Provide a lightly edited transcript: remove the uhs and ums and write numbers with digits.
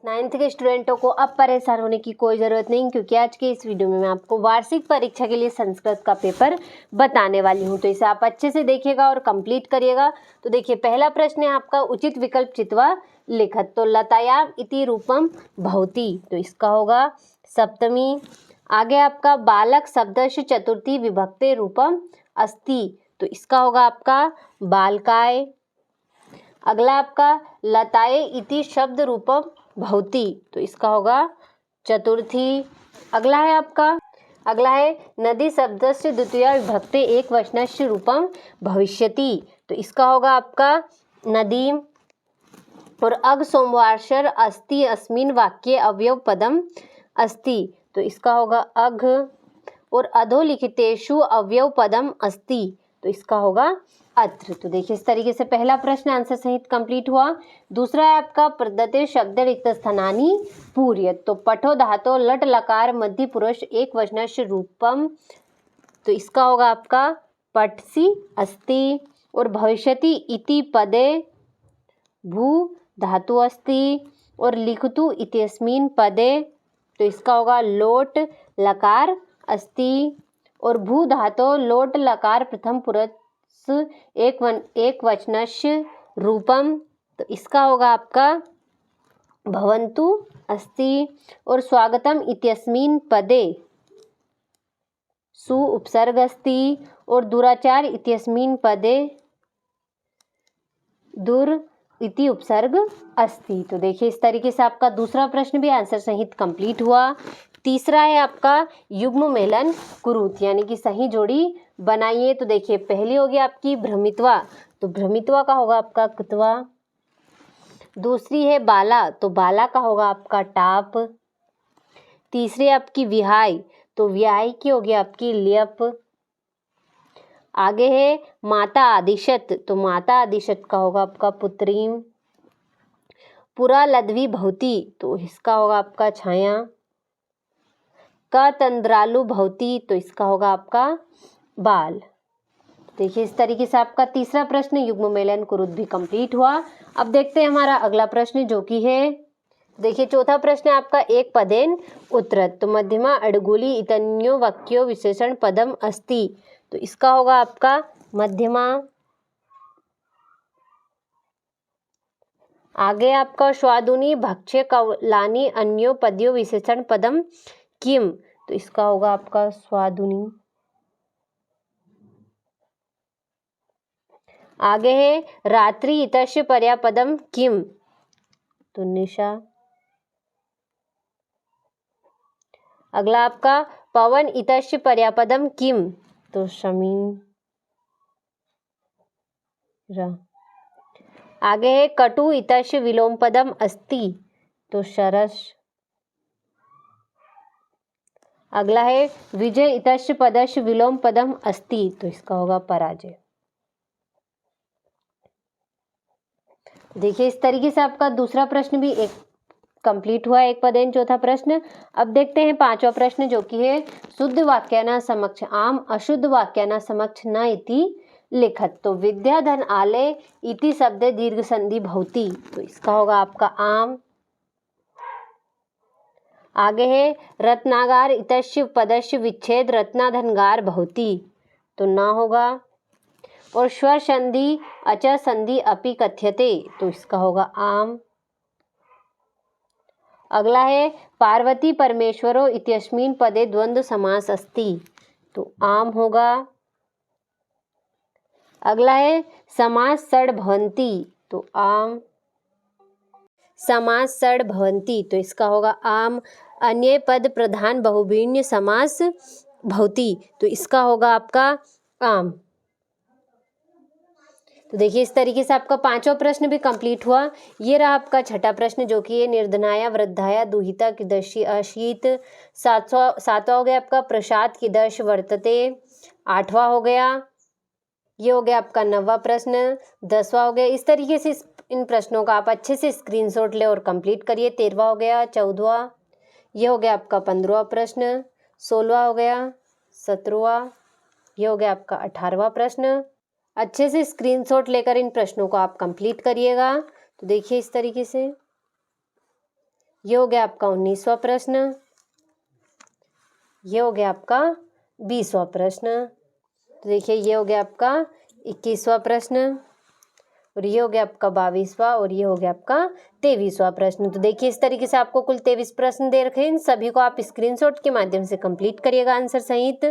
9th के स्टूडेंटों को अब परेशान होने की कोई ज़रूरत नहीं, क्योंकि आज के इस वीडियो में मैं आपको वार्षिक परीक्षा के लिए संस्कृत का पेपर बताने वाली हूं। तो इसे आप अच्छे से देखिएगा और कंप्लीट करिएगा। तो देखिए, पहला प्रश्न है आपका, उचित विकल्प चित्वा लिखत। तो लतायाम इति रूपम भवति, तो इसका होगा सप्तमी। आगे आपका बालक शब्दस्य चतुर्थी विभक्ते रूपम अस्ति, तो इसका होगा आपका बालकाय। अगला आपका लताए इति शब्द रूपम भवति, तो इसका होगा चतुर्थी। अगला है नदी शब्दस्य द्वितीया विभक्ते एक वचनस्य रूपम भविष्यति, तो इसका होगा आपका नदीम। और अग सोमवासर अस्ति अस्मिन् वाक्ये अवयव पदम अस्ति, तो इसका होगा अघ। और अधोलिखितेषु अवयव पदम अस्ति, तो इसका होगा अत्र। तो देखिए, इस तरीके से पहला प्रश्न आंसर सहित कंप्लीट हुआ। दूसरा है आपका प्रदत्ते शब्द रिक्त स्थानानि पूर्यत। तो पठो धातो लट लकार मध्य पुरुष एक वचनस्य रूपम, तो इसका होगा आपका पठसि अस्ति। और भविष्यति इति पदे भू धातु अस्ति। और लिखतु इत्यस्मिन् पदे, तो इसका होगा लोट लकार अस्ति। और भू धातो लोट लकार प्रथम पुरुष एक वचनस्य रूपम, तो इसका होगा आपका भवन्तु अस्ति। और स्वागतम इत्यस्मिन् पदे सु उपसर्ग अस्ति। और दुराचार इत्यस्मिन् पदे दुर इति उपसर्ग अस्ति। तो देखिए, इस तरीके से आपका दूसरा प्रश्न भी आंसर सहित कंप्लीट हुआ। तीसरा है आपका युग्म मेलन कुरुत, यानी कि सही जोड़ी बनाइए। तो देखिए, पहली होगी आपकी भ्रमित्वा, तो भ्रमित्वा का होगा आपका कृत्वा। दूसरी है बाला, तो बाला का होगा आपका टाप। तीसरी आपकी विहाय, तो विहाय की होगी आपकी ल्यप। आगे है माता आदिशत, तो माता आदिशत का होगा आपका पुत्रीम। पुरा लद्वी भवति, तो इसका होगा आपका छाया। क तंद्रालु भवति, तो इसका होगा आपका बाल। देखिए, इस तरीके से आपका तीसरा प्रश्न युग्म मेलन कुरुत भी कंप्लीट हुआ। अब देखते हैं हमारा अगला प्रश्न, जो कि है, देखिए चौथा प्रश्न है आपका एक पदेन उत्तरत। तो मध्यमा अड़गुली इतन्यो वाक्यो विशेषण पदम अस्ति, तो इसका होगा आपका मध्यमा। आगे आपका स्वादुनी भक्ष्य कवलानी अन्यो पद्यो विशेषण पदम किम, तो इसका होगा आपका स्वादुनी। आगे है रात्रि इतस्य पर्यापदम किम, तो निशा। अगला आपका पवन इतस्य पर्यापदम किम, तो शमीन। आगे है कटु इतस्य विलोम पदम अस्ति, तो शरस। अगला है विजय इतस्य पदस्य विलोम पदम अस्ति, तो इसका होगा पराजय। देखिए, इस तरीके से आपका दूसरा प्रश्न भी एक कंप्लीट हुआ, एक पदेन चौथा प्रश्न। अब देखते हैं पांचवा प्रश्न, जो कि है शुद्ध वाक्याना समक्ष आम अशुद्ध वाक्याना समक्ष न इति लिखत। तो विद्याधन आले इति शब्दे दीर्घ संधि भवति, तो इसका होगा आपका आम। आगे है रत्नागार इतस्य पदस्य विच्छेद रत्नाधनगार भवति, तो ना होगा। और स्वर संधि अच संधि अपि कथ्यते, तो इसका होगा आम। अगला है पार्वती परमेश्वरो इत्यस्मिन् पदे द्वंद्व समास अस्ति, तो आम होगा। अगला है समास षड् भवन्ति, तो आम। समास षड् भवन्ति, तो इसका होगा आम। अन्य पद प्रधान बहुभिन्न समास भवति, तो इसका होगा आपका आम। तो देखिए, इस तरीके से आपका पांचवा प्रश्न भी कंप्लीट हुआ। ये रहा आपका छठा प्रश्न, जो कि है निर्धनाया वृद्धाया दुहिता कीदृशी अशीत। सातवां हो गया आपका प्रसाद कीदृश वर्तते। आठवां हो गया, ये हो गया आपका नौवां प्रश्न। 10वां हो गया। इस तरीके से इन प्रश्नों का आप अच्छे से स्क्रीनशॉट ले और कंप्लीट करिए। 13वां हो गया। 14वां, ये हो गया आपका 15वां प्रश्न। 16वां हो गया। 17वां, ये हो गया आपका 18वां प्रश्न। अच्छे से स्क्रीनशॉट लेकर इन प्रश्नों को आप कंप्लीट करिएगा। तो देखिए, इस तरीके से ये हो गया आपका 19वां प्रश्न। ये हो गया आपका 20वां प्रश्न। तो देखिए ये हो गया आपका 21वां प्रश्न, और ये हो गया आपका 22वां, और ये हो गया आपका 23वां प्रश्न। तो देखिए इस तरीके से आपको कुल 23 प्रश्न दे रखे हैं। इन सभी को आप स्क्रीनशॉट के माध्यम से कंप्लीट करिएगा आंसर सहित।